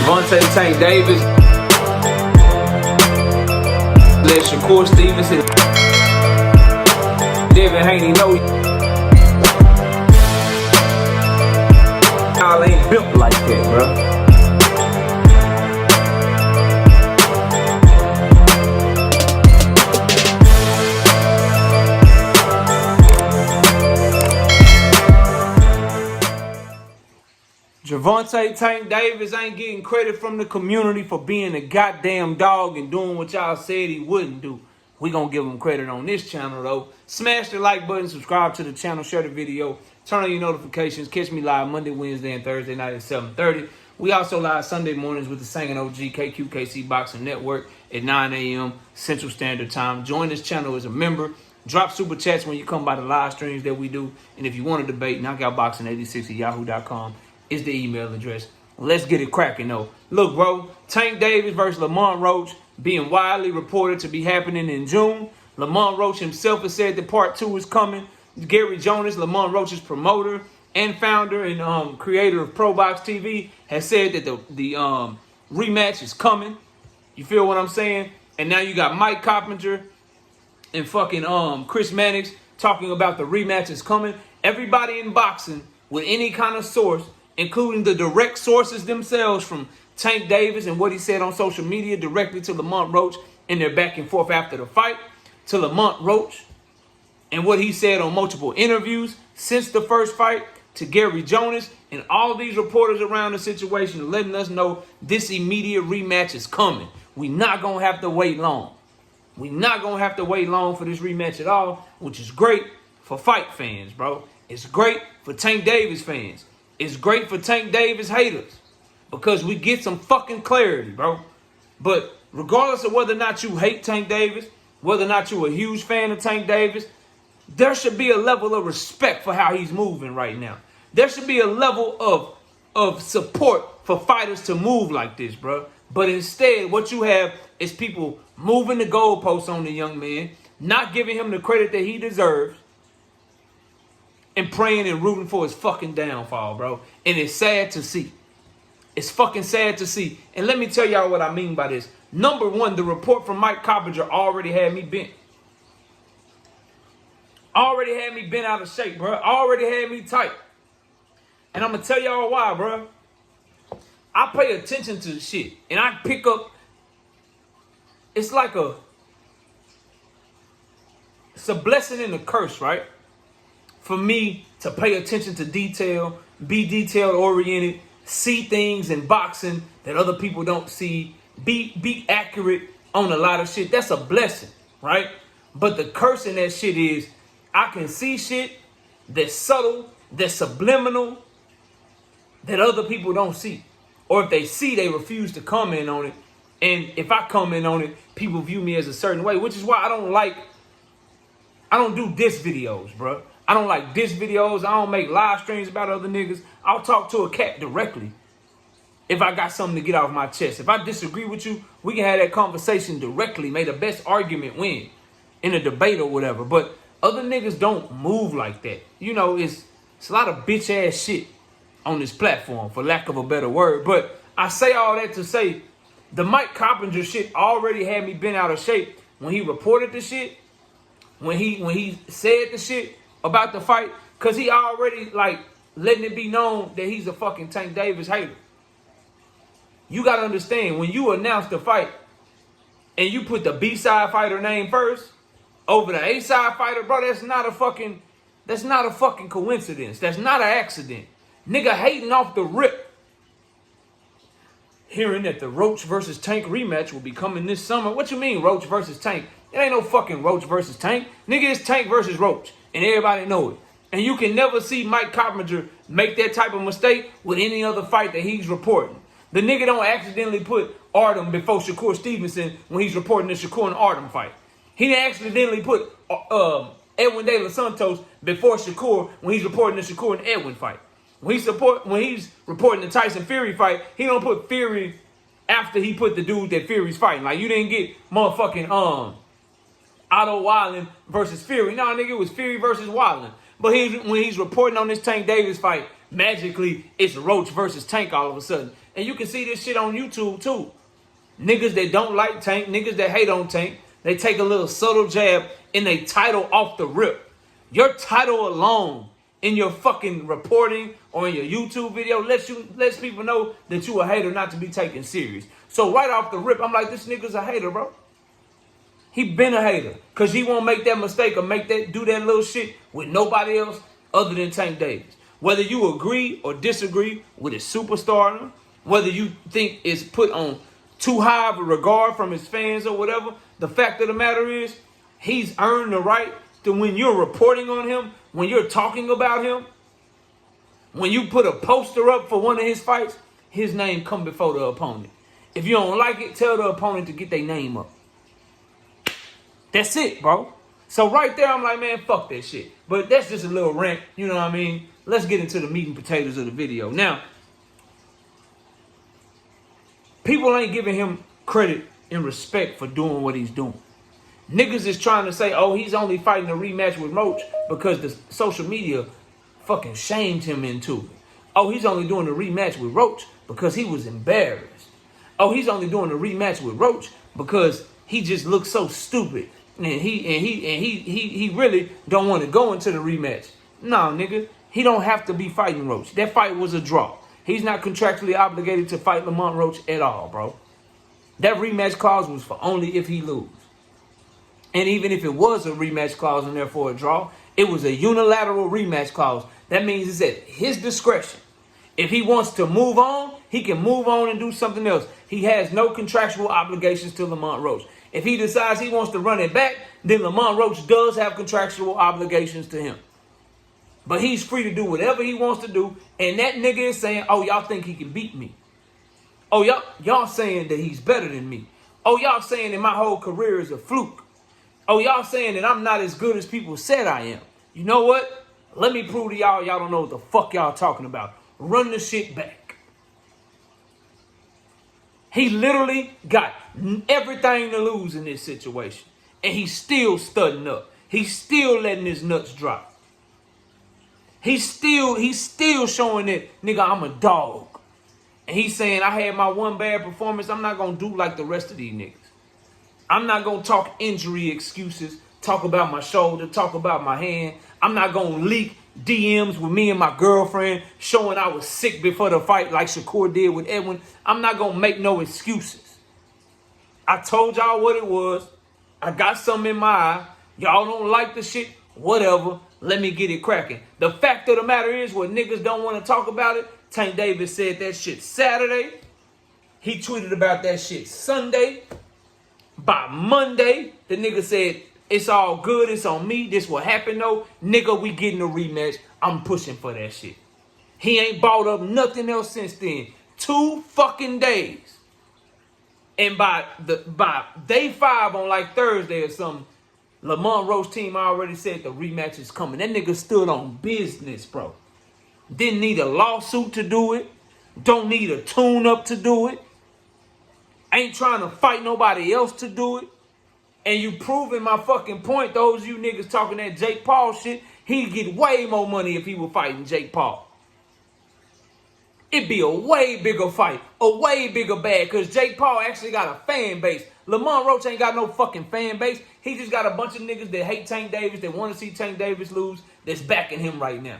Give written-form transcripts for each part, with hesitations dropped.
Gervonta Tank Davis. Let Shakur Stevenson. Devin Haney know y'all ain't built like that, bro. Gervonta Tank Davis ain't getting credit from the community for being a goddamn dog and doing what y'all said he wouldn't do. We gonna give him credit on this channel though. Smash the like button, subscribe to the channel, share the video, turn on your notifications. Catch me live Monday, Wednesday, and Thursday night at 7:30. We also live Sunday mornings with the Singing OG KQKC Boxing Network at 9 a.m. Central Standard Time. Join this channel as a member. Drop super chats when you come by the live streams that we do. And if you want to debate, knockoutboxing86@yahoo.com is the email address. Let's get it cracking though. Look, bro, Tank Davis versus Lamont Roach being widely reported to be happening in June. Lamont Roach himself has said that part 2 is coming. Gary Jonas, Lamont Roach's promoter and founder and creator of ProBox TV, has said that the rematch is coming. You feel what I'm saying? And now you got Mike Coppinger and fucking Chris Mannix talking about the rematch is coming. Everybody in boxing with any kind of source, including the direct sources themselves from Tank Davis and what he said on social media directly to Lamont Roach in their back and forth after the fight, to Lamont Roach and what he said on multiple interviews since the first fight, to Gary Jonas and all these reporters around the situation letting us know this immediate rematch is coming. We not going to have to wait long. We not going to have to wait long for this rematch at all, which is great for fight fans, bro. It's great for Tank Davis fans. It's great for Tank Davis haters because we get some fucking clarity, bro. But regardless of whether or not you hate Tank Davis, whether or not you're a huge fan of Tank Davis, there should be a level of respect for how he's moving right now. There should be a level of support for fighters to move like this, bro. But instead, what you have is people moving the goalposts on the young man, not giving him the credit that he deserves, and praying and rooting for his fucking downfall, bro. And it's sad to see. It's fucking sad to see. And let me tell y'all what I mean by this. Number one, the report from Mike Coppinger already had me bent. Already had me bent out of shape, bro. Already had me tight. And I'm going to tell y'all why, bro. I pay attention to shit. And I pick up. It's like it's a blessing and a curse, right? For me to pay attention to detail, be detail-oriented, see things in boxing that other people don't see, be accurate on a lot of shit. That's a blessing, right? But the curse in that shit is I can see shit that's subtle, that's subliminal, that other people don't see. Or if they see, they refuse to comment on it. And if I comment on it, people view me as a certain way, which is why I don't do diss videos, bro. I don't like diss videos. I don't make live streams about other niggas. I'll talk to a cat directly if I got something to get off my chest. If I disagree with you, we can have that conversation directly. May the best argument win in a debate or whatever. But other niggas don't move like that. You know, it's a lot of bitch ass shit on this platform, for lack of a better word. But I say all that to say the Mike Coppinger shit already had me bent out of shape when he reported the shit, when he said the shit about the fight, because he already like letting it be known that he's a fucking Tank Davis hater. You got to understand, when you announce the fight and you put the B-side fighter name first over the A-side fighter, bro, that's not a fucking coincidence. That's not an accident. Nigga hating off the rip. Hearing that the Roach versus Tank rematch will be coming this summer. What you mean, Roach versus Tank? It ain't no fucking Roach versus Tank. Nigga, it's Tank versus Roach. And everybody know it. And you can never see Mike Coppinger make that type of mistake with any other fight that he's reporting. The nigga don't accidentally put Artem before Shakur Stevenson when he's reporting the Shakur and Artem fight. He didn't accidentally put Edwin De Los Santos before Shakur when he's reporting the Shakur and Edwin fight. When he's reporting the Tyson Fury fight, he don't put Fury after he put the dude that Fury's fighting. Like, you didn't get motherfucking Otto Wilding versus Fury. No, nigga, it was Fury versus Wilding. But when he's reporting on this Tank Davis fight, magically, it's Roach versus Tank all of a sudden. And you can see this shit on YouTube too. Niggas that don't like Tank, niggas that hate on Tank, they take a little subtle jab and they title off the rip. Your title alone in your fucking reporting or in your YouTube video lets people know that you a hater not to be taken serious. So right off the rip, I'm like, this nigga's a hater, bro. He been a hater because he won't make that mistake or do that little shit with nobody else other than Tank Davis. Whether you agree or disagree with his superstar, whether you think it's put on too high of a regard from his fans or whatever, the fact of the matter is he's earned the right to, when you're reporting on him, when you're talking about him, when you put a poster up for one of his fights, his name come before the opponent. If you don't like it, tell the opponent to get their name up. That's it, bro. So right there, I'm like, man, fuck that shit. But that's just a little rant, you know what I mean? Let's get into the meat and potatoes of the video. Now, people ain't giving him credit and respect for doing what he's doing. Niggas is trying to say, oh, he's only fighting a rematch with Roach because the social media fucking shamed him into it. Oh, he's only doing a rematch with Roach because he was embarrassed. Oh, he's only doing a rematch with Roach because he just looks so stupid. And he really don't want to go into the rematch. No, nigga. He don't have to be fighting Roach. That fight was a draw. He's not contractually obligated to fight Lamont Roach at all, bro. That rematch clause was for only if he lose. And even if it was a rematch clause and therefore a draw, it was a unilateral rematch clause. That means it's at his discretion. If he wants to move on, he can move on and do something else. He has no contractual obligations to Lamont Roach. If he decides he wants to run it back, then Lamont Roach does have contractual obligations to him. But he's free to do whatever he wants to do. And that nigga is saying, oh, y'all think he can beat me. Oh, y'all saying that he's better than me. Oh, y'all saying that my whole career is a fluke. Oh, y'all saying that I'm not as good as people said I am. You know what? Let me prove to y'all don't know what the fuck y'all talking about. Run the shit back. He literally got everything to lose in this situation. And he's still studding up. He's still letting his nuts drop. He's still showing that, nigga, I'm a dog. And he's saying, I had my one bad performance. I'm not going to do like the rest of these niggas. I'm not going to talk injury excuses, talk about my shoulder, talk about my hand. I'm not going to leak DMs with me and my girlfriend showing I was sick before the fight like Shakur did with Edwin. I'm not going to make no excuses. I told y'all what it was. I got something in my eye. Y'all don't like the shit. Whatever. Let me get it cracking. The fact of the matter is, what niggas don't want to talk about it, Tank Davis said that shit Saturday. He tweeted about that shit Sunday. By Monday, the nigga said, it's all good. It's on me. This what happened though. Nigga, we getting a rematch. I'm pushing for that shit. He ain't bought up nothing else since then. 2 fucking days. And by day 5 on like Thursday or something, Lamont Roach team already said the rematch is coming. That nigga stood on business, bro. Didn't need a lawsuit to do it. Don't need a tune-up to do it. Ain't trying to fight nobody else to do it. And you proving my fucking point. Those of you niggas talking that Jake Paul shit, he'd get way more money if he were fighting Jake Paul. It'd be a way bigger fight. A way bigger bag. Because Jake Paul actually got a fan base. Lamont Roach ain't got no fucking fan base. He just got a bunch of niggas that hate Tank Davis, that want to see Tank Davis lose, that's backing him right now.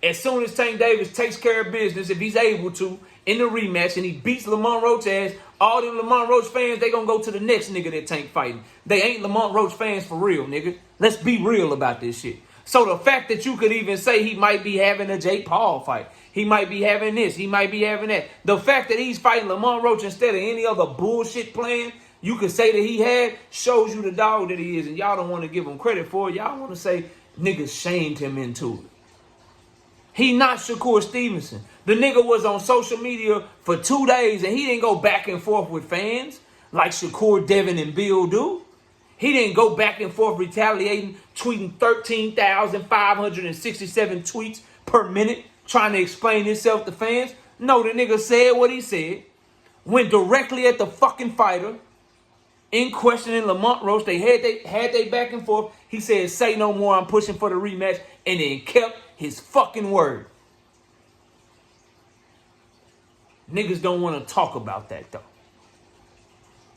As soon as Tank Davis takes care of business, if he's able to, in the rematch, and he beats Lamont Roach ass, all them Lamont Roach fans, they gonna go to the next nigga that Tank fighting. They ain't Lamont Roach fans for real, nigga. Let's be real about this shit. So the fact that you could even say he might be having a Jake Paul fight, he might be having this, he might be having that. The fact that he's fighting Lamont Roach instead of any other bullshit plan you could say that he had, shows you the dog that he is. And y'all don't want to give him credit for it. Y'all want to say niggas shamed him into it. He not Shakur Stevenson. The nigga was on social media for 2 days and he didn't go back and forth with fans like Shakur, Devin, and Bill do. He didn't go back and forth retaliating, tweeting 13,567 tweets per minute, trying to explain himself to fans. No, the nigga said what he said, went directly at the fucking fighter, in questioning Lamont Roach. They had they back and forth. He said, say no more, I'm pushing for the rematch, and then kept his fucking word. Niggas don't want to talk about that, though.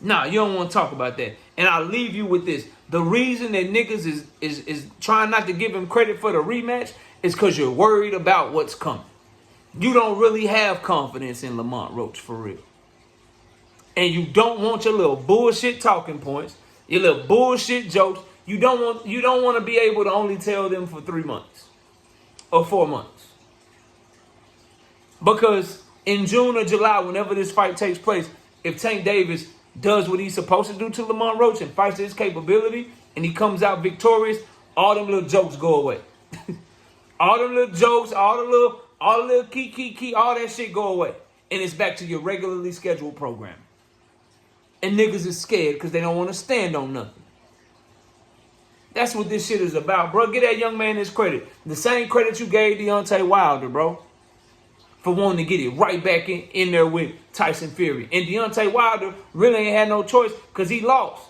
Nah, you don't want to talk about that. And I'll leave you with this. The reason that niggas is trying not to give him credit for the rematch is because you're worried about what's coming. You don't really have confidence in Lamont Roach, for real. And you don't want your little bullshit talking points, your little bullshit jokes. You don't want to be able to only tell them for 3 months or 4 months. Because in June or July, whenever this fight takes place, if Tank Davis does what he's supposed to do to Lamont Roach and fights to his capability and he comes out victorious, all them little jokes go away. All them little jokes, all the little key, all that shit go away. And it's back to your regularly scheduled program. And niggas is scared because they don't want to stand on nothing. That's what this shit is about, bro. Get that young man his credit. The same credit you gave Deontay Wilder, bro. For wanting to get it right back in there with Tyson Fury. And Deontay Wilder really ain't had no choice because he lost.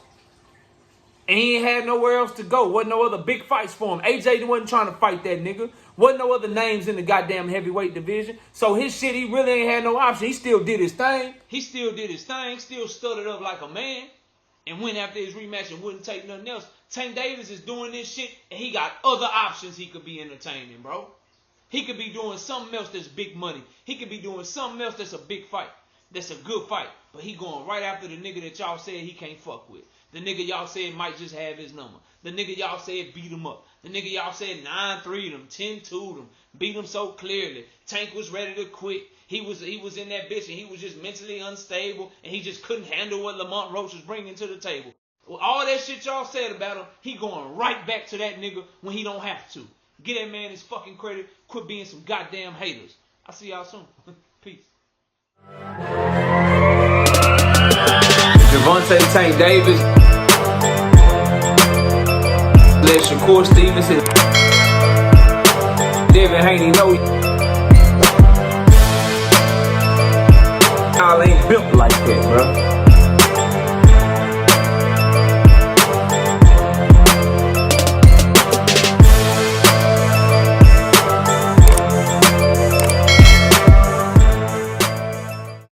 And he ain't had nowhere else to go. Wasn't no other big fights for him. AJ wasn't trying to fight that nigga. Wasn't no other names in the goddamn heavyweight division. So his shit, he really ain't had no option. He still did his thing. Still stood up like a man. And went after his rematch and wouldn't take nothing else. Tank Davis is doing this shit and he got other options he could be entertaining, bro. He could be doing something else that's big money. He could be doing something else that's a big fight. That's a good fight. But he going right after the nigga that y'all said he can't fuck with. The nigga y'all said might just have his number. The nigga y'all said beat him up. The nigga y'all said 9-3'd him, 10-2'd him. Beat him so clearly. Tank was ready to quit. He was in that bitch and he was just mentally unstable. And he just couldn't handle what Lamont Roach was bringing to the table. Well, all that shit y'all said about him, he going right back to that nigga when he don't have to. Get that man his fucking credit. Quit being some goddamn haters. I'll see y'all soon. Peace. Gervonta Tank Davis. Let Shakur Stevenson. Devin Haney know y'all ain't built like that, bro.